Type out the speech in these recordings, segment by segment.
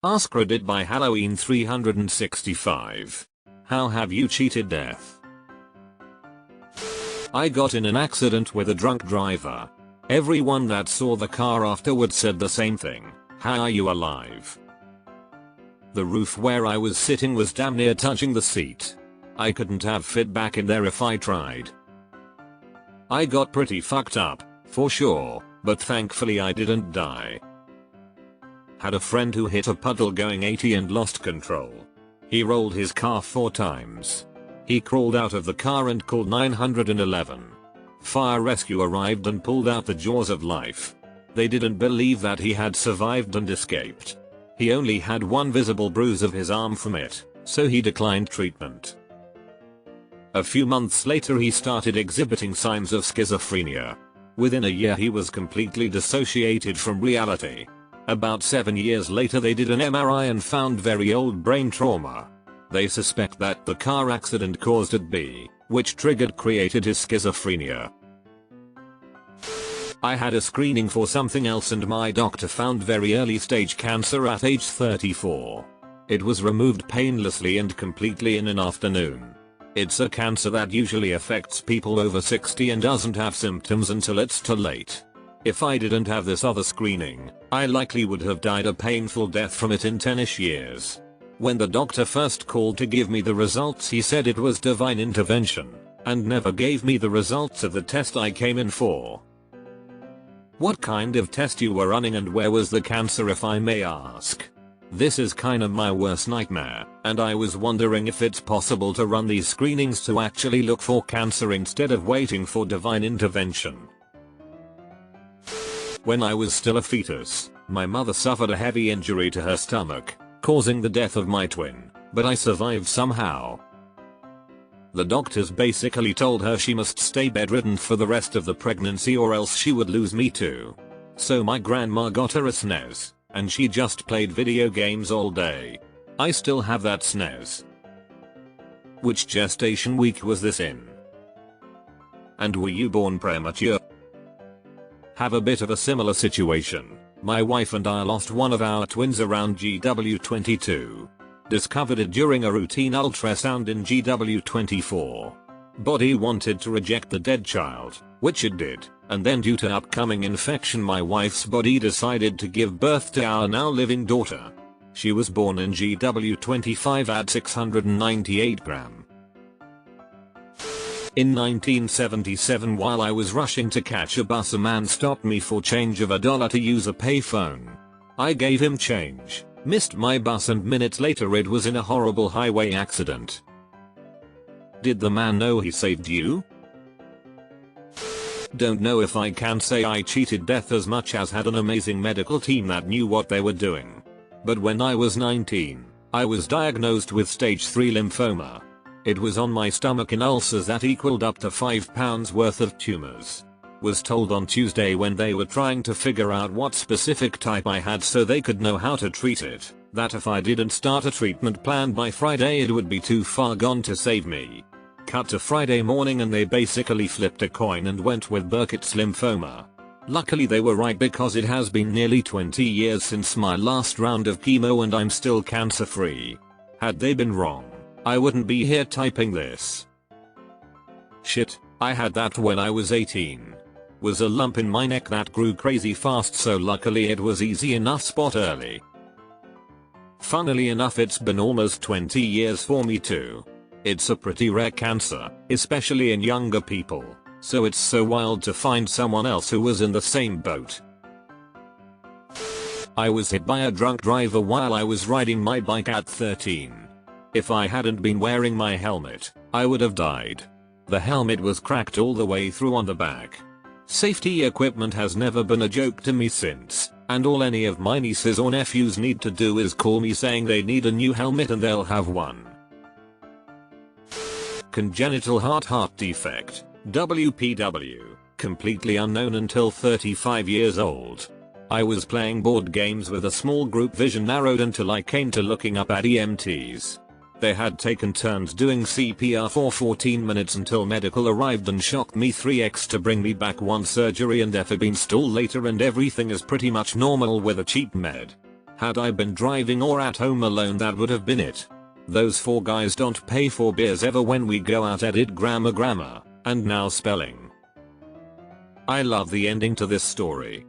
AskReddit by Halloween 365. How have you cheated death? I got in an accident with a drunk driver. Everyone that saw the car afterwards said the same thing. How are you alive? The roof where I was sitting was damn near touching the seat. I couldn't have fit back in there if I tried. I got pretty fucked up, for sure, but thankfully I didn't die. Had a friend who hit a puddle going 80 and lost control. He rolled his car 4 times. He crawled out of the car and called 911. Fire rescue arrived and pulled out the jaws of life. They didn't believe that he had survived and escaped. He only had one visible bruise of his arm from it, so he declined treatment. A few months later he started exhibiting signs of schizophrenia. Within a year he was completely dissociated from reality. About 7 years later they did an MRI and found very old brain trauma. They suspect that the car accident caused it, which created his schizophrenia. I had a screening for something else and my doctor found very early stage cancer at age 34. It was removed painlessly and completely in an afternoon. It's a cancer that usually affects people over 60 and doesn't have symptoms until it's too late. If I didn't have this other screening, I likely would have died a painful death from it in 10ish years. When the doctor first called to give me the results he said it was divine intervention, and never gave me the results of the test I came in for. What kind of test you were running and where was the cancer if I may ask? This is kinda my worst nightmare, and I was wondering if it's possible to run these screenings to actually look for cancer instead of waiting for divine intervention. When I was still a fetus, my mother suffered a heavy injury to her stomach, causing the death of my twin, but I survived somehow. The doctors basically told her she must stay bedridden for the rest of the pregnancy or else she would lose me too. So my grandma got her a SNES, and she just played video games all day. I still have that SNES. Which gestation week was this in? And were you born premature? Have a bit of a similar situation. My wife and I lost one of our twins around GW22. Discovered it during a routine ultrasound in GW24. Body wanted to reject the dead child, which it did, and then due to upcoming infection my wife's body decided to give birth to our now living daughter. She was born in GW25 at 698 grams. In 1977 while I was rushing to catch a bus a man stopped me for change of $1 to use a payphone. I gave him change, missed my bus and minutes later it was in a horrible highway accident. Did the man know he saved you? Don't know if I can say I cheated death as much as had an amazing medical team that knew what they were doing. But when I was 19, I was diagnosed with stage 3 lymphoma. It was on my stomach in ulcers that equaled up to 5 pounds worth of tumors. Was told on Tuesday when they were trying to figure out what specific type I had so they could know how to treat it, that if I didn't start a treatment plan by Friday it would be too far gone to save me. Cut to Friday morning and they basically flipped a coin and went with Burkitt's lymphoma. Luckily they were right because it has been nearly 20 years since my last round of chemo and I'm still cancer free. Had they been wrong, I wouldn't be here typing this. Shit, I had that when I was 18. Was a lump in my neck that grew crazy fast so luckily it was easy enough spot early. Funnily enough it's been almost 20 years for me too. It's a pretty rare cancer, especially in younger people, so it's so wild to find someone else who was in the same boat. I was hit by a drunk driver while I was riding my bike at 13. If I hadn't been wearing my helmet, I would have died. The helmet was cracked all the way through on the back. Safety equipment has never been a joke to me since, and all any of my nieces or nephews need to do is call me saying they need a new helmet and they'll have one. Congenital heart defect, WPW, completely unknown until 35 years old. I was playing board games with a small group, vision narrowed until I came to looking up at EMTs. They had taken turns doing CPR for 14 minutes until medical arrived and shocked me 3x to bring me back one surgery and FIB installed later and everything is pretty much normal with a cheap med. Had I been driving or at home alone, that would have been it. Those four guys don't pay for beers ever when we go out. Edit grammar, and now spelling. I love the ending to this story.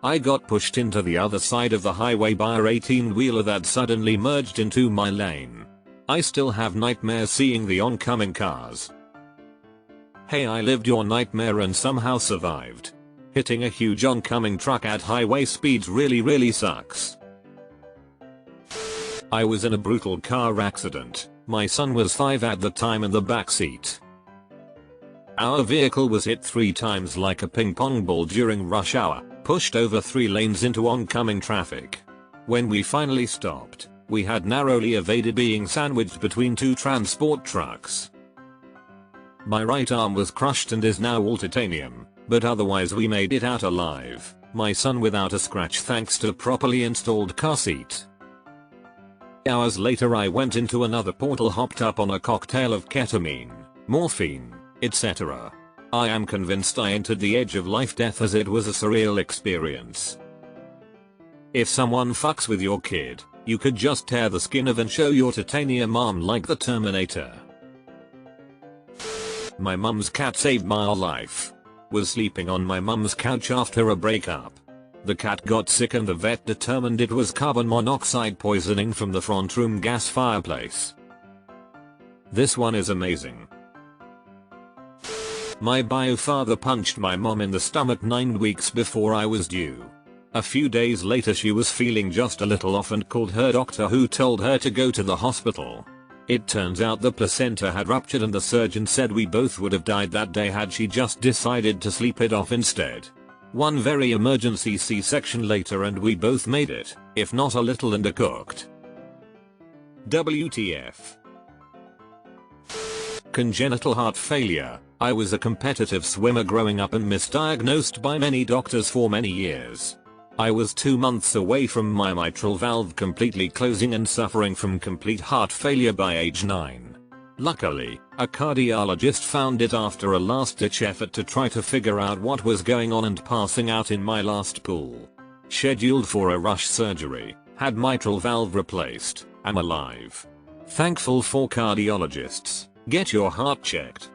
I got pushed into the other side of the highway by a 18-wheeler that suddenly merged into my lane. I still have nightmares seeing the oncoming cars. Hey, I lived your nightmare and somehow survived. Hitting a huge oncoming truck at highway speeds really sucks. I was in a brutal car accident. My son was 5 at the time in the backseat. Our vehicle was hit 3 times like a ping pong ball during rush hour, pushed over 3 lanes into oncoming traffic. When we finally stopped, we had narrowly evaded being sandwiched between 2 transport trucks. My right arm was crushed and is now all titanium, but otherwise we made it out alive, my son without a scratch thanks to a properly installed car seat. Hours later I went into another portal, hopped up on a cocktail of ketamine, morphine, etc. I am convinced I entered the edge of life-death as it was a surreal experience. If someone fucks with your kid, you could just tear the skin off and show your titanium arm like the Terminator. My mum's cat saved my life. Was sleeping on my mum's couch after a breakup. The cat got sick and the vet determined it was carbon monoxide poisoning from the front room gas fireplace. This one is amazing. My bio father punched my mom in the stomach 9 weeks before I was due. A few days later she was feeling just a little off and called her doctor, who told her to go to the hospital. It turns out the placenta had ruptured and the surgeon said we both would have died that day had she just decided to sleep it off instead. One very emergency C-section later and we both made it, if not a little undercooked. WTF. Congenital heart failure. I was a competitive swimmer growing up and misdiagnosed by many doctors for many years. I was 2 months away from my mitral valve completely closing and suffering from complete heart failure by age 9. Luckily, a cardiologist found it after a last-ditch effort to try to figure out what was going on and passing out in my last pool. Scheduled for a rush surgery, had mitral valve replaced, am alive. Thankful for cardiologists. Get your heart checked.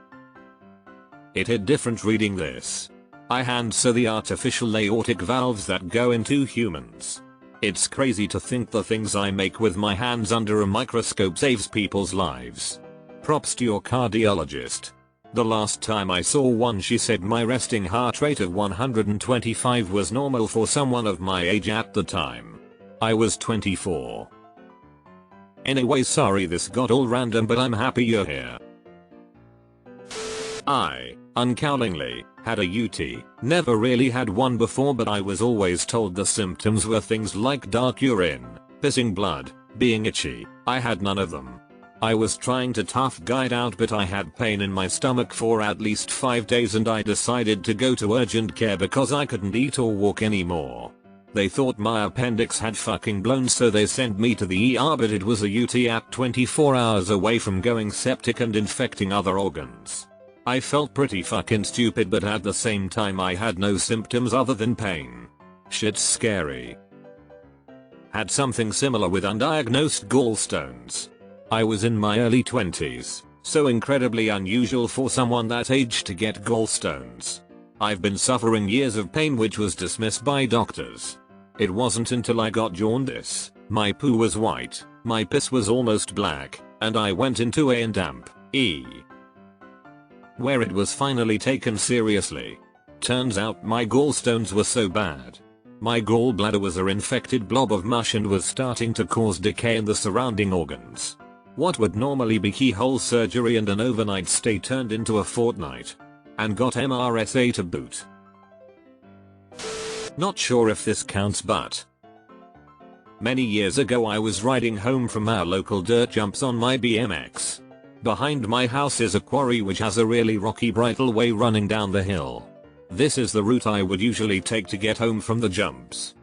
It hit different reading this. I hand so the artificial aortic valves that go into humans. It's crazy to think the things I make with my hands under a microscope saves people's lives. Props to your cardiologist. The last time I saw one she said my resting heart rate of 125 was normal for someone of my age at the time. I was 24. Anyway, sorry this got all random, but I'm happy you're here. I, uncowlingly, had a UT. Never really had one before, but I was always told the symptoms were things like dark urine, pissing blood, being itchy. I had none of them. I was trying to tough guy it out, but I had pain in my stomach for at least 5 days and I decided to go to urgent care because I couldn't eat or walk anymore. They thought my appendix had fucking blown, so they sent me to the ER, but it was a UT at 24 hours away from going septic and infecting other organs. I felt pretty fucking stupid, but at the same time I had no symptoms other than pain. Shit's scary. Had something similar with undiagnosed gallstones. I was in my early 20s, so incredibly unusual for someone that age to get gallstones. I've been suffering years of pain which was dismissed by doctors. It wasn't until I got jaundice, my poo was white, my piss was almost black, and I went into A&E, where it was finally taken seriously. Turns out my gallstones were so bad. My gallbladder was an infected blob of mush and was starting to cause decay in the surrounding organs. What would normally be keyhole surgery and an overnight stay turned into a fortnight. And got MRSA to boot. Not sure if this counts, but many years ago I was riding home from our local dirt jumps on my BMX. Behind my house is a quarry which has a really rocky bridleway running down the hill. This is the route I would usually take to get home from the jumps.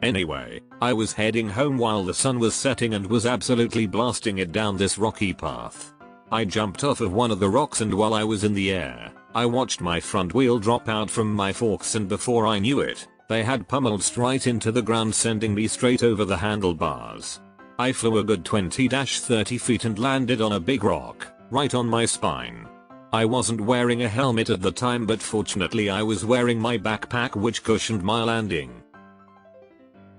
Anyway, I was heading home while the sun was setting and was absolutely blasting it down this rocky path. I jumped off of one of the rocks and while I was in the air, I watched my front wheel drop out from my forks and before I knew it, They had pummeled straight into the ground, sending me straight over the handlebars. I flew a good 20-30 feet and landed on a big rock, right on my spine. I wasn't wearing a helmet at the time, but fortunately I was wearing my backpack which cushioned my landing.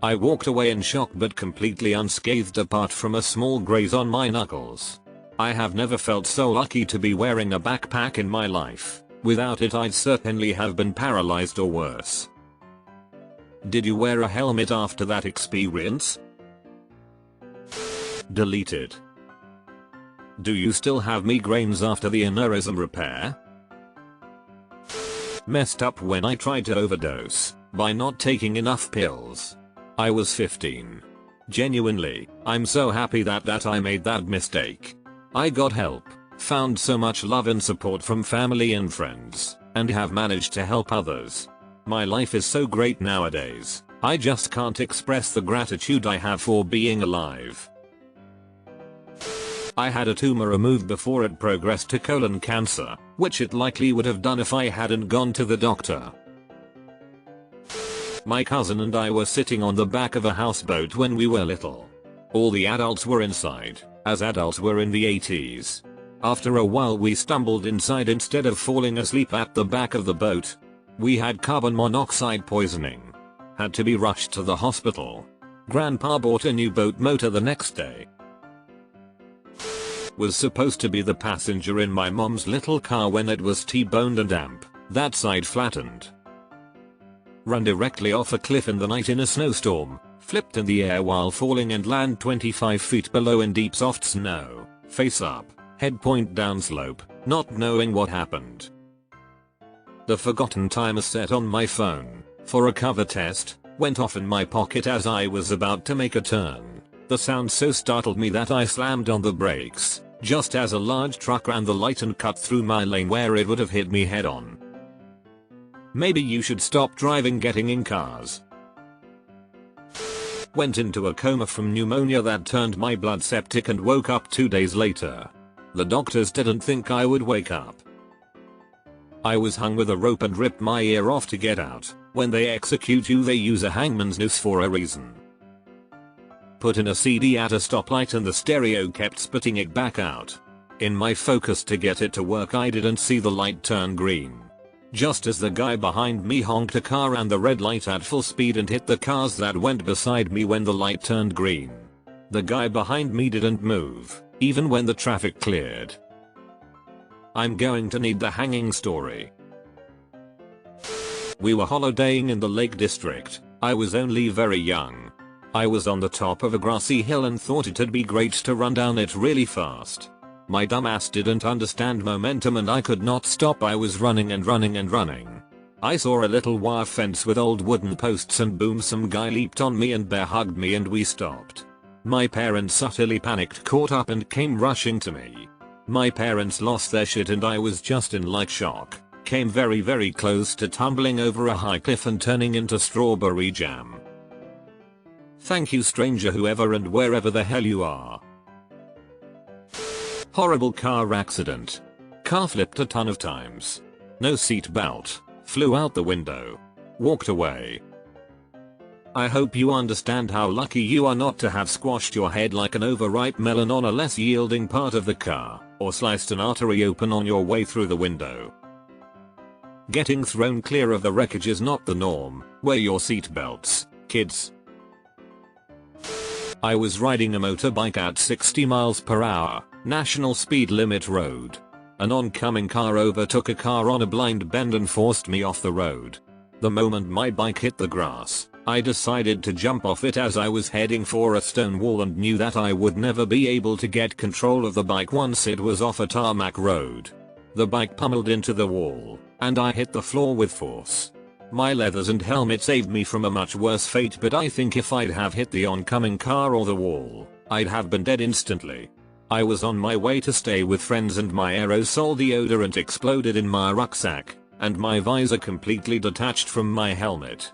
I walked away in shock but completely unscathed apart from a small graze on my knuckles. I have never felt so lucky to be wearing a backpack in my life. Without it I'd certainly have been paralyzed or worse. Did you wear a helmet after that experience? Deleted. Do you still have migraines after the aneurysm repair? Messed up when I tried to overdose by not taking enough pills. I was 15. Genuinely, I'm so happy that I made that mistake. I got help, found so much love and support from family and friends, and have managed to help others. My life is so great nowadays, I just can't express the gratitude I have for being alive. I had a tumor removed before it progressed to colon cancer, which it likely would have done if I hadn't gone to the doctor. My cousin and I were sitting on the back of a houseboat when we were little. All the adults were inside, as adults were in the 80s. After a while we stumbled inside instead of falling asleep at the back of the boat. We had carbon monoxide poisoning. Had to be rushed to the hospital. Grandpa bought a new boat motor the next day. Was supposed to be the passenger in my mom's little car when it was T-boned and that side flattened. Ran directly off a cliff in the night in a snowstorm, flipped in the air while falling and land 25 feet below in deep soft snow, face up, head point down slope, not knowing what happened. The forgotten timer set on my phone for a cover test went off in my pocket as I was about to make a turn. The sound so startled me that I slammed on the brakes, just as a large truck ran the light and cut through my lane where it would have hit me head on. Maybe you should stop driving getting in cars. Went into a coma from pneumonia that turned my blood septic and woke up 2 days later. The doctors didn't think I would wake up. I was hung with a rope and ripped my ear off to get out. When they execute you they use a hangman's noose for a reason. Put in a CD at a stoplight and the stereo kept spitting it back out. In my focus to get it to work I didn't see the light turn green. Just as the guy behind me honked a car ran the red light at full speed and hit the cars that went beside me when the light turned green. The guy behind me didn't move, even when the traffic cleared. I'm going to need the hanging story. We were holidaying in the Lake District. I was only very young. I was on the top of a grassy hill and thought it'd be great to run down it really fast. My dumbass didn't understand momentum and I could not stop. I was running and running and running. I saw a little wire fence with old wooden posts and boom, some guy leaped on me and bear hugged me and we stopped. My parents utterly panicked, caught up and came rushing to me. My parents lost their shit and I was just in like shock. Came very close to tumbling over a high cliff and turning into strawberry jam. Thank you stranger whoever and wherever the hell you are. Horrible car accident. Car flipped a ton of times. No seat belt. Flew out the window. Walked away. I hope you understand how lucky you are not to have squashed your head like an overripe melon on a less yielding part of the car, or sliced an artery open on your way through the window. Getting thrown clear of the wreckage is not the norm. Wear your seat belts, kids. I was riding a motorbike at 60 miles per hour, national speed limit road. An oncoming car overtook a car on a blind bend and forced me off the road. The moment my bike hit the grass, I decided to jump off it as I was heading for a stone wall and knew that I would never be able to get control of the bike once it was off a tarmac road. The bike pummeled into the wall, and I hit the floor with force. My leathers and helmet saved me from a much worse fate, but I think if I'd have hit the oncoming car or the wall, I'd have been dead instantly. I was on my way to stay with friends and my aerosol deodorant exploded in my rucksack, and my visor completely detached from my helmet.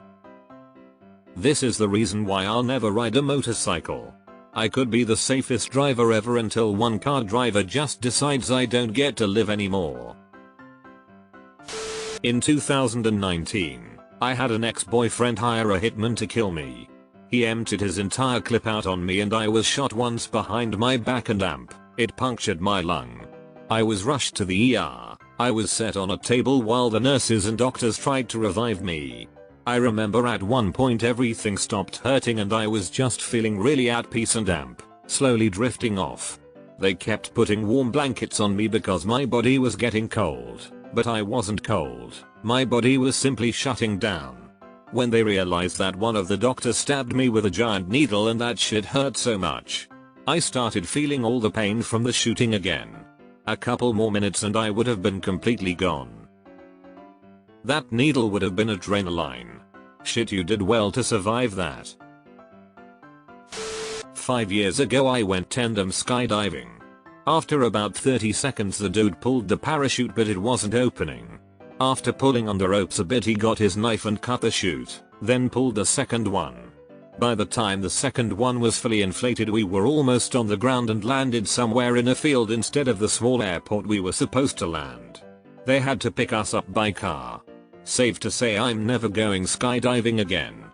This is the reason why I'll never ride a motorcycle. I could be the safest driver ever until one car driver just decides I don't get to live anymore. In 2019, I had an ex-boyfriend hire a hitman to kill me. He emptied his entire clip out on me and I was shot once behind my back and it punctured my lung. I was rushed to the ER. I was set on a table while the nurses and doctors tried to revive me. I remember at one point everything stopped hurting and I was just feeling really at peace and slowly drifting off. They kept putting warm blankets on me because my body was getting cold, but I wasn't cold. My body was simply shutting down. When they realized that one of the doctors stabbed me with a giant needle and that shit hurt so much, I started feeling all the pain from the shooting again. A couple more minutes and I would have been completely gone. That needle would have been adrenaline. Shit, you did well to survive that. 5 years ago I went tandem skydiving. After about 30 seconds the dude pulled the parachute but it wasn't opening. After pulling on the ropes a bit he got his knife and cut the chute, then pulled the second one. By the time the second one was fully inflated we were almost on the ground and landed somewhere in a field instead of the small airport we were supposed to land. They had to pick us up by car. Safe to say I'm never going skydiving again.